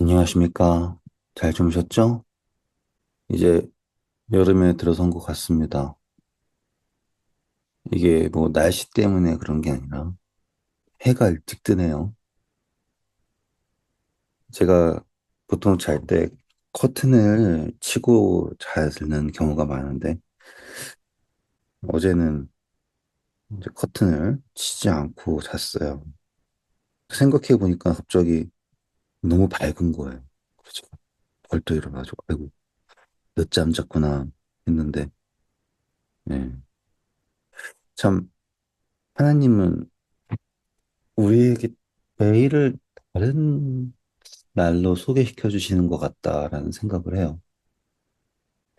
안녕하십니까. 잘 주무셨죠? 이제 여름에 들어선 것 같습니다. 이게 뭐 날씨 때문에 그런 게 아니라 해가 일찍 뜨네요. 제가 보통 잘 때 커튼을 치고 자는 경우가 많은데 어제는 이제 커튼을 치지 않고 잤어요. 생각해 보니까 갑자기 너무 밝은 거예요. 그래서 벌떡 일어나가지고 아이고 늦잠 잤구나 했는데 네. 참 하나님은 우리에게 매일을 다른 날로 소개시켜 주시는 것 같다라는 생각을 해요.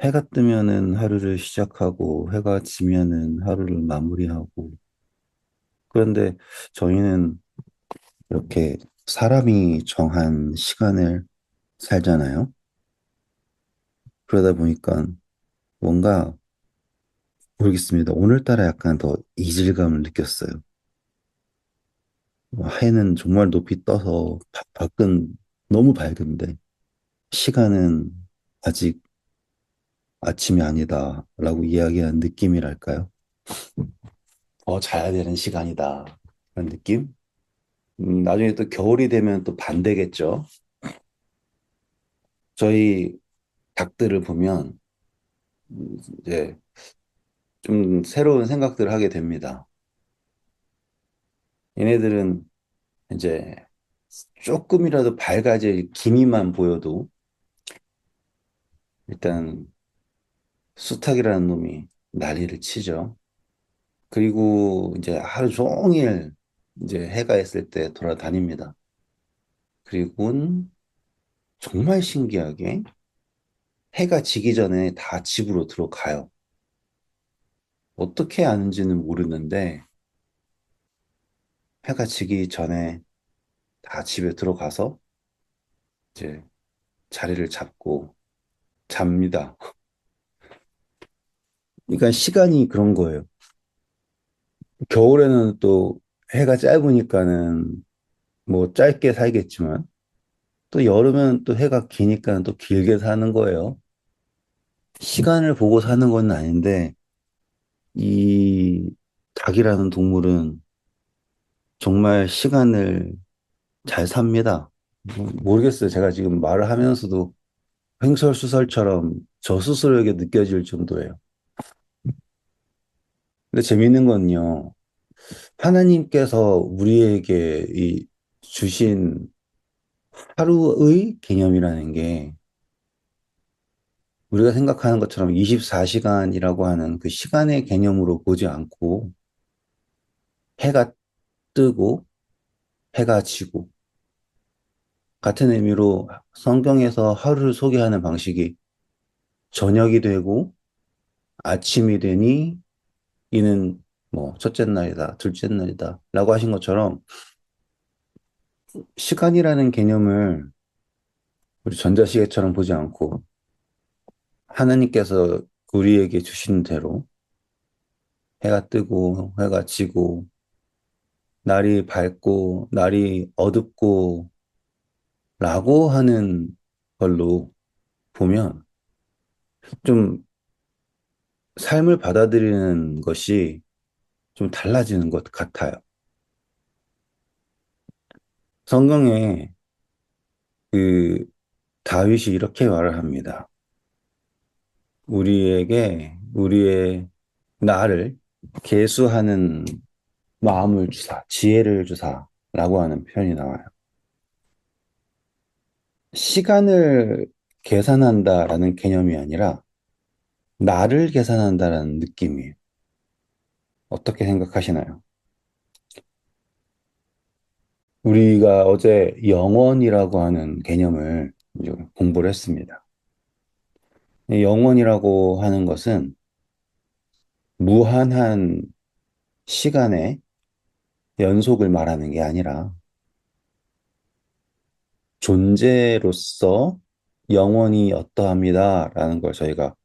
해가 뜨면은 하루를 시작하고, 해가 지면은 하루를 마무리하고, 그런데 저희는 이렇게 사람이 정한 시간을 살잖아요. 그러다 보니까 뭔가 모르겠습니다. 오늘따라 약간 더 이질감을 느꼈어요. 해는 정말 높이 떠서 밖은 너무 밝은데, 시간은 아직 아침이 아니다라고 이야기한 느낌이랄까요? 자야 되는 시간이다. 그런 느낌? 나중에 또 겨울이 되면 또 반대겠죠. 저희 닭들을 보면 이제 좀 새로운 생각들을 하게 됩니다. 얘네들은 이제 조금이라도 밝아질 기미만 보여도 일단 수탉이라는 놈이 난리를 치죠. 그리고 이제 하루 종일 이제 해가 있을 때 돌아다닙니다. 그리고 정말 신기하게 해가 지기 전에 다 집으로 들어가요. 어떻게 아는지는 모르는데 해가 지기 전에 다 집에 들어가서 이제 자리를 잡고 잡니다. 그러니까 시간이 그런 거예요. 겨울에는 또 해가 짧으니까는 뭐 짧게 살겠지만 또 여름에는 또 해가 기니까 또 길게 사는 거예요. 시간을 보고 사는 건 아닌데 이 닭이라는 동물은 정말 시간을 잘 삽니다. 모르겠어요. 제가 지금 말을 하면서도 횡설수설처럼 저 스스로에게 느껴질 정도예요. 근데 재밌는 건요. 하나님께서 우리에게 이 주신 하루의 개념이라는 게 우리가 생각하는 것처럼 24시간이라고 하는 그 시간의 개념으로 보지 않고 해가 뜨고 해가 지고 같은 의미로 성경에서 하루를 소개하는 방식이 저녁이 되고 아침이 되니 이는 뭐 첫째 날이다, 둘째 날이다 라고 하신 것처럼 시간이라는 개념을 우리 전자시계처럼 보지 않고 하나님께서 우리에게 주신 대로 해가 뜨고 해가 지고 날이 밝고 날이 어둡고 라고 하는 걸로 보면 좀 삶을 받아들이는 것이 좀 달라지는 것 같아요. 성경에 그 다윗이 이렇게 말을 합니다. 우리에게 우리의 나를 계수하는 마음을 주사, 지혜를 주사라고 하는 표현이 나와요. 시간을 계산한다라는 개념이 아니라 나를 계산한다라는 느낌이에요. 어떻게 생각하시나요? 우리가 어제 영원이라고 하는 개념을 이제 공부를 했습니다. 이 영원이라고 하는 것은 무한한 시간의 연속을 말하는 게 아니라 존재로서 영원히 어떠합니다라는 걸 저희가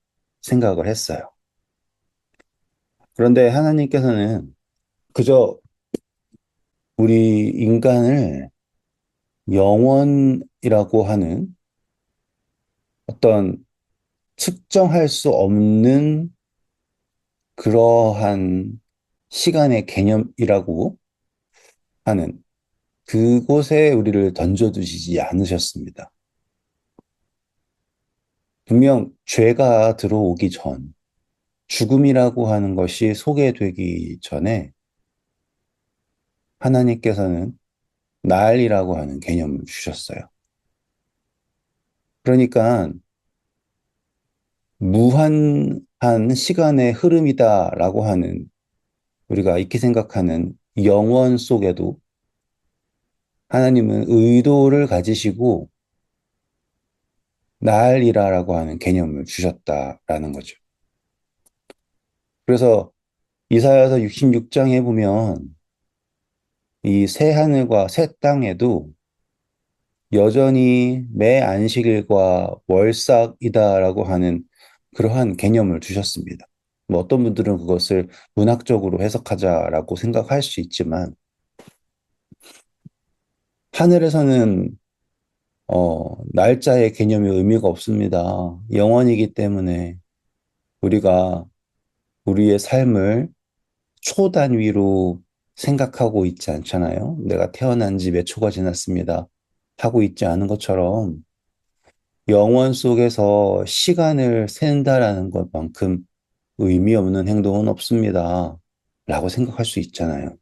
생각을 했어요. 그런데 하나님께서는 그저 우리 인간을 영원이라고 하는 어떤 측정할 수 없는 그러한 시간의 개념이라고 하는 그곳에 우리를 던져두시지 않으셨습니다. 분명 죄가 들어오기 전, 죽음이라고 하는 것이 소개되기 전에 하나님께서는 날이라고 하는 개념을 주셨어요. 그러니까 무한한 시간의 흐름이다라고 하는 우리가 익히 생각하는 영원 속에도 하나님은 의도를 가지시고 날이라고 하는 개념을 주셨다라는 거죠. 그래서 이사야서 66장에 보면 이 새 하늘과 새 땅에도 여전히 매 안식일과 월삭이다라고 하는 그러한 개념을 주셨습니다. 뭐 어떤 분들은 그것을 문학적으로 해석하자라고 생각할 수 있지만 하늘에서는 날짜의 개념이 의미가 없습니다. 영원이기 때문에 우리가 우리의 삶을 초 단위로 생각하고 있지 않잖아요. 내가 태어난 지 몇 초가 지났습니다. 하고 있지 않은 것처럼 영원 속에서 시간을 센다라는 것만큼 의미 없는 행동은 없습니다. 라고 생각할 수 있잖아요.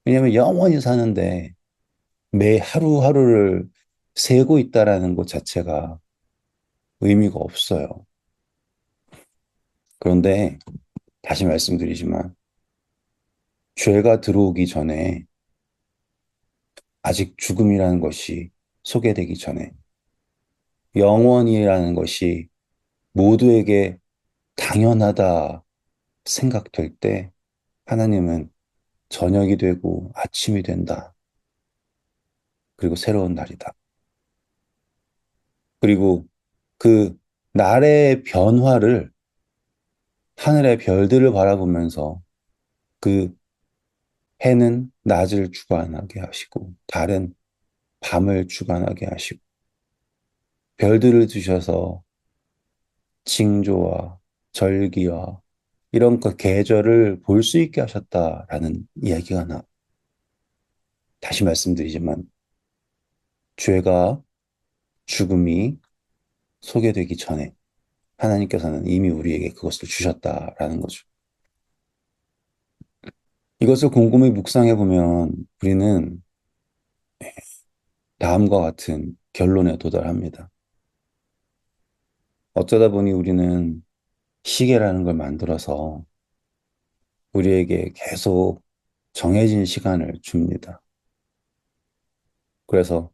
왜냐하면 영원히 사는데 매 하루하루를 세고 있다라는 것 자체가 의미가 없어요. 그런데 다시 말씀드리지만 죄가 들어오기 전에 아직 죽음이라는 것이 소개되기 전에 영원이라는 것이 모두에게 당연하다 생각될 때 하나님은 저녁이 되고 아침이 된다. 그리고 새로운 날이다. 그리고 그 날의 변화를 하늘의 별들을 바라보면서 그 해는 낮을 주관하게 하시고 달은 밤을 주관하게 하시고 별들을 두셔서 징조와 절기와 이런 그 계절을 볼 수 있게 하셨다라는 이야기가 나. 다시 말씀드리지만 죄가 죽음이 소개되기 전에 하나님께서는 이미 우리에게 그것을 주셨다라는 거죠. 이것을 곰곰이 묵상해 보면 우리는 다음과 같은 결론에 도달합니다. 어쩌다 보니 우리는 시계라는 걸 만들어서 우리에게 계속 정해진 시간을 줍니다. 그래서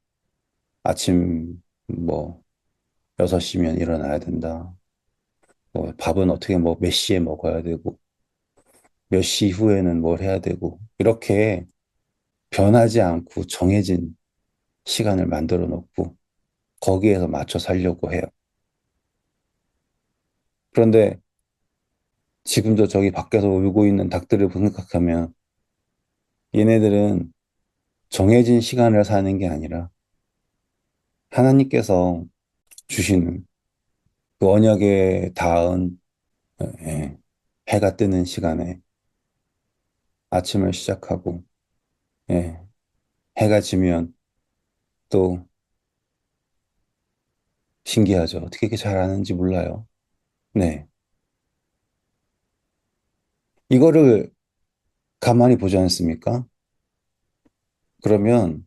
아침 뭐 6시면 일어나야 된다. 뭐 밥은 어떻게 뭐 몇 시에 먹어야 되고 몇 시 후에는 뭘 해야 되고 이렇게 변하지 않고 정해진 시간을 만들어 놓고 거기에서 맞춰 살려고 해요. 그런데 지금도 저기 밖에서 울고 있는 닭들을 생각하면 얘네들은 정해진 시간을 사는 게 아니라 하나님께서 주시는 그 언약에 닿은 예, 해가 뜨는 시간에 아침을 시작하고 예, 해가 지면 또 신기하죠. 어떻게 이렇게 잘 아는지 몰라요. 네. 이거를 가만히 보지 않습니까? 그러면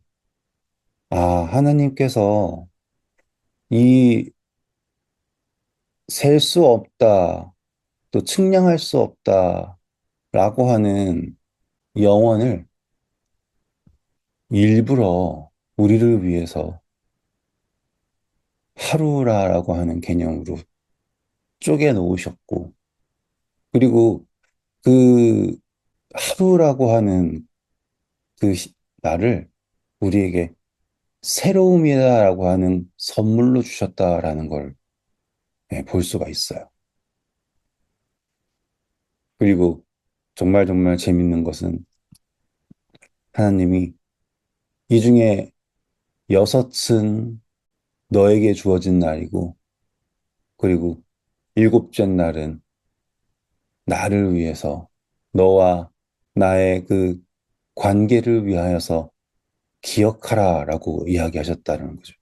하나님께서 이 셀 수 없다, 또 측량할 수 없다라고 하는 영혼을 일부러 우리를 위해서 하루라고 하는 개념으로 쪼개 놓으셨고, 그리고 그 하루라고 하는 그 날을 우리에게 새로움이다라고 하는 선물로 주셨다라는 걸 볼 수가 있어요. 그리고 정말 정말 재밌는 것은 하나님이 이 중에 여섯은 너에게 주어진 날이고, 그리고 일곱째 날은 나를 위해서 너와 나의 그 관계를 위하여서 기억하라라고 이야기하셨다는 거죠.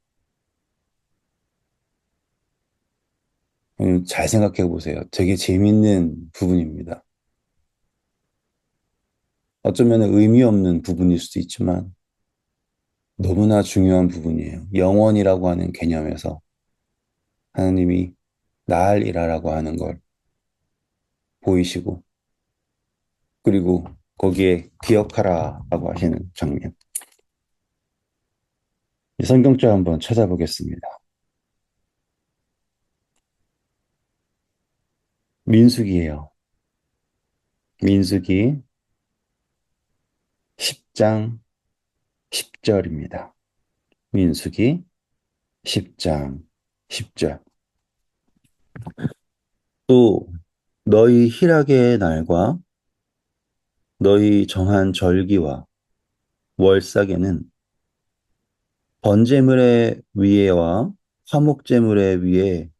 잘 생각해 보세요. 되게 재밌는 부분입니다. 어쩌면 의미 없는 부분일 수도 있지만 너무나 중요한 부분이에요. 영원이라고 하는 개념에서 하나님이 나을이라라고 하는 걸 보이시고, 그리고 거기에 기억하라라고 하시는 장면. 이 성경절 한번 찾아보겠습니다. 민수기예요. 민수기 10장 10절입니다. 민수기 10장 10절. 또 너희 희락의 날과 너희 정한 절기와 월삭에는 번제물의 위에와 화목제물의 위에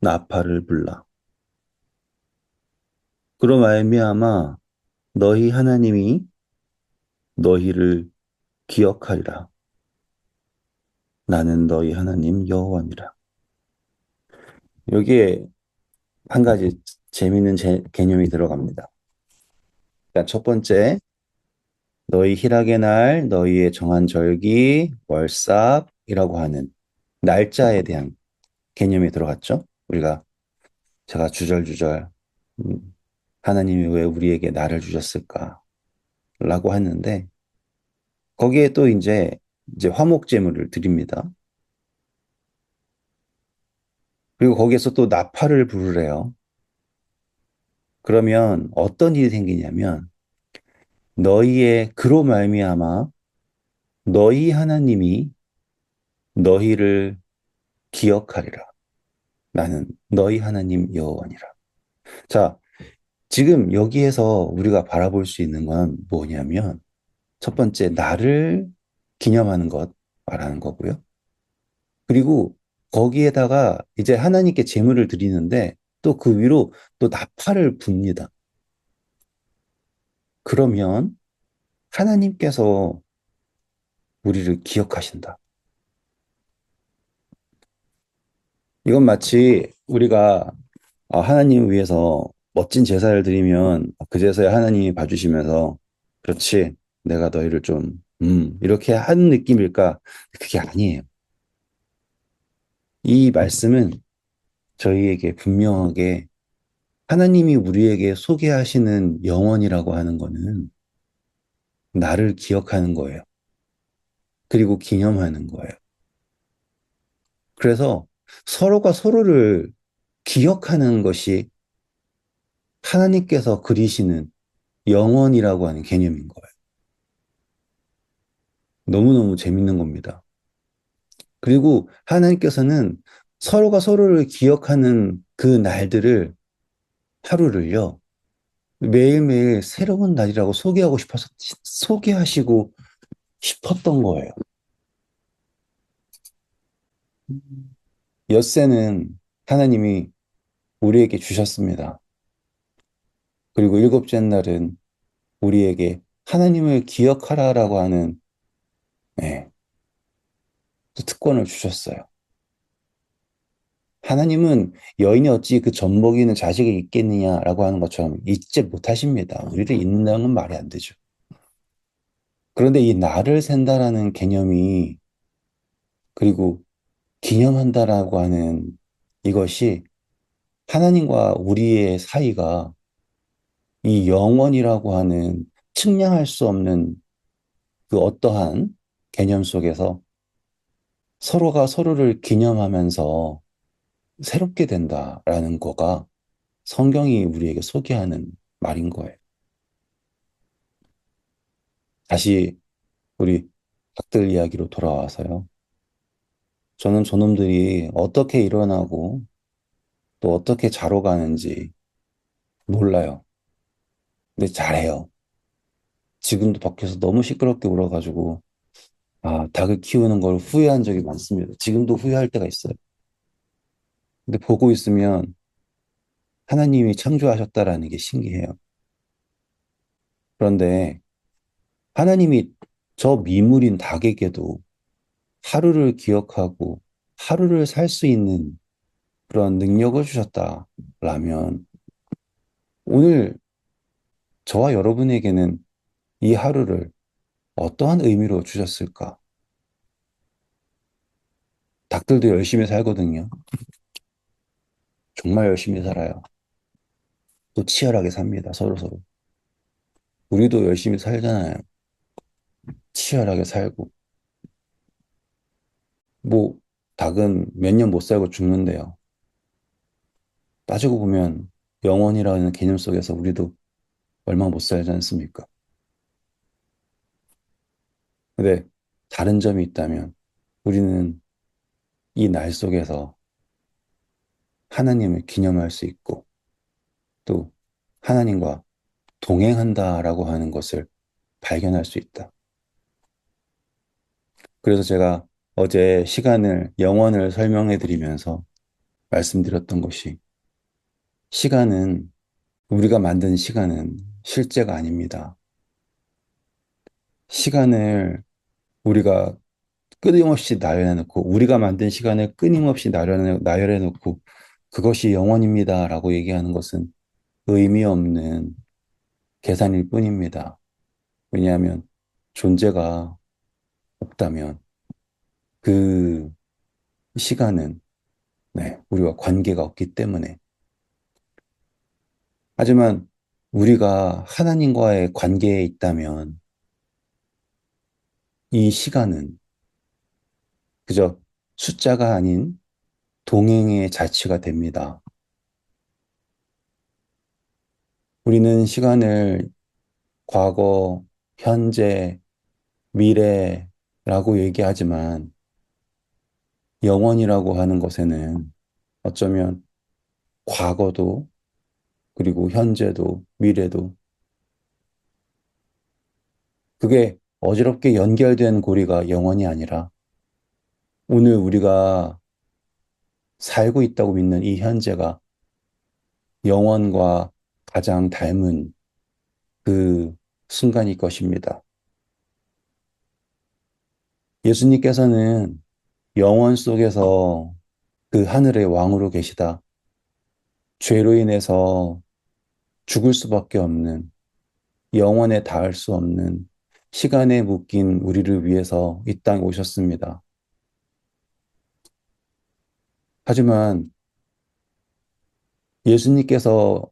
나팔을 불라. 그로 말미암아 너희 하나님이 너희를 기억하리라. 나는 너희 하나님 여호와니라. 여기에 한 가지 재미있는 개념이 들어갑니다. 일단 첫 번째, 너희 희락의 날, 너희의 정한 절기, 월삭이라고 하는 날짜에 대한 개념이 들어갔죠. 제가 주절주절 하나님이 왜 우리에게 날을 주셨을까라고 했는데 거기에 또 이제 화목제물을 드립니다. 그리고 거기에서 또 나팔을 부르래요. 그러면 어떤 일이 생기냐면 너희의 그로 말미암아 너희 하나님이 너희를 기억하리라. 나는 너희 하나님 여호와니라. 자, 지금 여기에서 우리가 바라볼 수 있는 건 뭐냐면 첫 번째 나를 기념하는 것 말하는 거고요. 그리고 거기에다가 이제 하나님께 제물을 드리는데 또 그 위로 또 나팔을 붑니다. 그러면 하나님께서 우리를 기억하신다. 이건 마치 우리가 하나님을 위해서 멋진 제사를 드리면 그 제사에 하나님이 봐주시면서 그렇지, 내가 너희를 좀, 이렇게 하는 느낌일까? 그게 아니에요. 이 말씀은 저희에게 분명하게 하나님이 우리에게 소개하시는 영원이라고 하는 거는 나를 기억하는 거예요. 그리고 기념하는 거예요. 그래서 서로가 서로를 기억하는 것이 하나님께서 그리시는 영원이라고 하는 개념인 거예요. 너무너무 재밌는 겁니다. 그리고 하나님께서는 서로가 서로를 기억하는 그 날들을, 하루를요, 매일매일 새로운 날이라고 소개하시고 싶었던 거예요. 엿새는 하나님이 우리에게 주셨습니다. 그리고 일곱째 날은 우리에게 하나님을 기억하라라고 하는, 네, 또 특권을 주셨어요. 하나님은 여인이 어찌 그 젖먹이는 자식이 있겠느냐라고 하는 것처럼 잊지 못하십니다. 우리를 잊는다는 건 말이 안 되죠. 그런데 이 날을 센다라는 개념이, 그리고 기념한다라고 하는 이것이 하나님과 우리의 사이가 이 영원이라고 하는 측량할 수 없는 그 어떠한 개념 속에서 서로가 서로를 기념하면서 새롭게 된다라는 거가 성경이 우리에게 소개하는 말인 거예요. 다시 우리 닭들 이야기로 돌아와서요. 저는 저놈들이 어떻게 일어나고 또 어떻게 자러 가는지 몰라요. 근데 잘해요. 지금도 밖에서 너무 시끄럽게 울어가지고 닭을 키우는 걸 후회한 적이 많습니다. 지금도 후회할 때가 있어요. 근데 보고 있으면 하나님이 창조하셨다라는 게 신기해요. 그런데 하나님이 저 미물인 닭에게도 하루를 기억하고 하루를 살 수 있는 그런 능력을 주셨다라면 오늘 저와 여러분에게는 이 하루를 어떠한 의미로 주셨을까? 닭들도 열심히 살거든요. 정말 열심히 살아요. 또 치열하게 삽니다. 서로서로. 우리도 열심히 살잖아요. 치열하게 살고. 뭐, 닭은 몇 년 못 살고 죽는데요. 따지고 보면 영원이라는 개념 속에서 우리도 얼마 못 살지 않습니까? 근데 다른 점이 있다면 우리는 이 날 속에서 하나님을 기념할 수 있고 또 하나님과 동행한다라고 하는 것을 발견할 수 있다. 그래서 제가 어제 시간을, 영원을 설명해 드리면서 말씀드렸던 것이 시간은, 우리가 만든 시간은 실제가 아닙니다. 시간을 우리가 끊임없이 나열해 놓고, 우리가 만든 시간을 끊임없이 나열해 놓고, 그것이 영원입니다라고 얘기하는 것은 의미 없는 계산일 뿐입니다. 왜냐하면 존재가 없다면 그 시간은 우리와 관계가 없기 때문에. 하지만 우리가 하나님과의 관계에 있다면 이 시간은 그저 숫자가 아닌 동행의 자치가 됩니다. 우리는 시간을 과거, 현재, 미래라고 얘기하지만 영원이라고 하는 것에는 어쩌면 과거도 그리고 현재도 미래도 그게 어지럽게 연결된 고리가 영원이 아니라 오늘 우리가 살고 있다고 믿는 이 현재가 영원과 가장 닮은 그 순간일 것입니다. 예수님께서는 영원 속에서 그 하늘의 왕으로 계시다. 죄로 인해서 죽을 수밖에 없는, 영원에 닿을 수 없는 시간에 묶인 우리를 위해서 이 땅에 오셨습니다. 하지만 예수님께서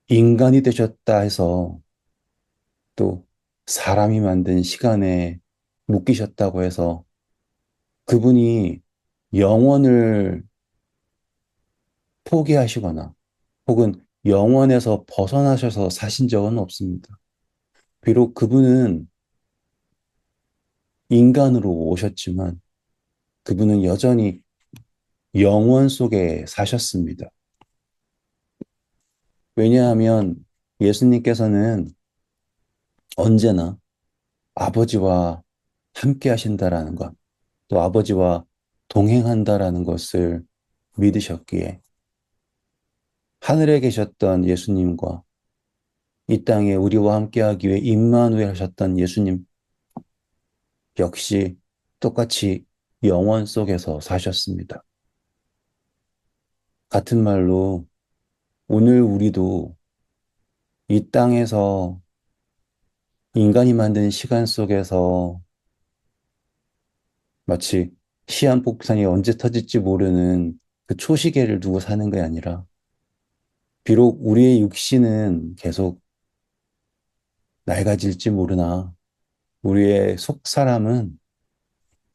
인간이 되셨다 해서 또 사람이 만든 시간에 묶이셨다고 해서 그분이 영원을 포기하시거나 혹은 영원에서 벗어나셔서 사신 적은 없습니다. 비록 그분은 인간으로 오셨지만 그분은 여전히 영원 속에 사셨습니다. 왜냐하면 예수님께서는 언제나 아버지와 함께 하신다라는 것, 또 아버지와 동행한다라는 것을 믿으셨기에 하늘에 계셨던 예수님과 이 땅에 우리와 함께하기 위해 임마누엘 하셨던 예수님 역시 똑같이 영원 속에서 사셨습니다. 같은 말로 오늘 우리도 이 땅에서 인간이 만든 시간 속에서 마치 시한폭탄이 언제 터질지 모르는 그 초시계를 두고 사는 게 아니라 비록 우리의 육신은 계속 낡아질지 모르나 우리의 속 사람은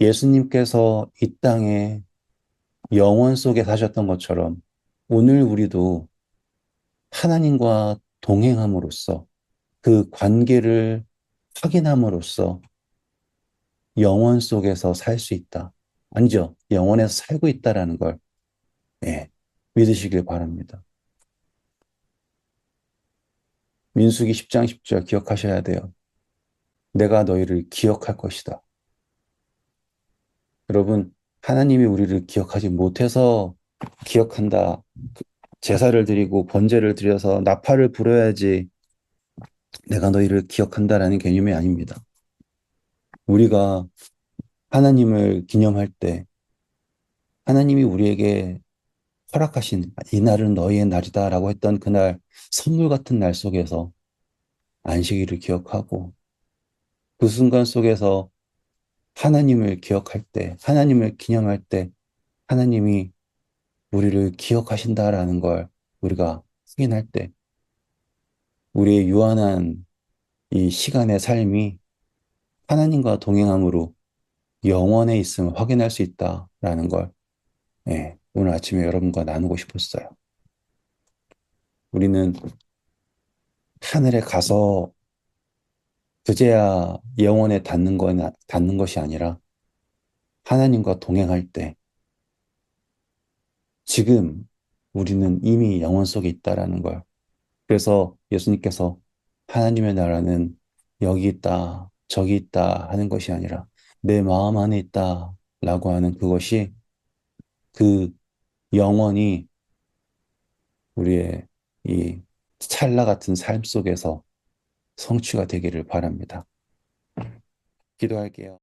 예수님께서 이 땅에 영원 속에 사셨던 것처럼 오늘 우리도 하나님과 동행함으로써 그 관계를 확인함으로써 영원 속에서 살 수 있다. 아니죠. 영원에서 살고 있다라는 걸 믿으시길 바랍니다. 민수기 10장 10절 기억하셔야 돼요. 내가 너희를 기억할 것이다. 여러분, 하나님이 우리를 기억하지 못해서 기억한다. 제사를 드리고 번제를 드려서 나팔을 불어야지 내가 너희를 기억한다라는 개념이 아닙니다. 우리가 하나님을 기념할 때 하나님이 우리에게 허락하신 이 날은 너희의 날이다라고 했던 그날 선물 같은 날 속에서 안식일을 기억하고 그 순간 속에서 하나님을 기억할 때, 하나님을 기념할 때 하나님이 우리를 기억하신다라는 걸 우리가 확인할 때 우리의 유한한 이 시간의 삶이 하나님과 동행함으로 영원에 있음을 확인할 수 있다라는 걸 예, 오늘 아침에 여러분과 나누고 싶었어요. 우리는 하늘에 가서 그제야 영원에 닿는 것이 아니라 하나님과 동행할 때 지금 우리는 이미 영원 속에 있다라는 걸. 그래서 예수님께서 하나님의 나라는 여기 있다, 저기 있다 하는 것이 아니라 내 마음 안에 있다라고 하는 그것이 그 영원히 우리의 이 찰나 같은 삶 속에서 성취가 되기를 바랍니다. 기도할게요.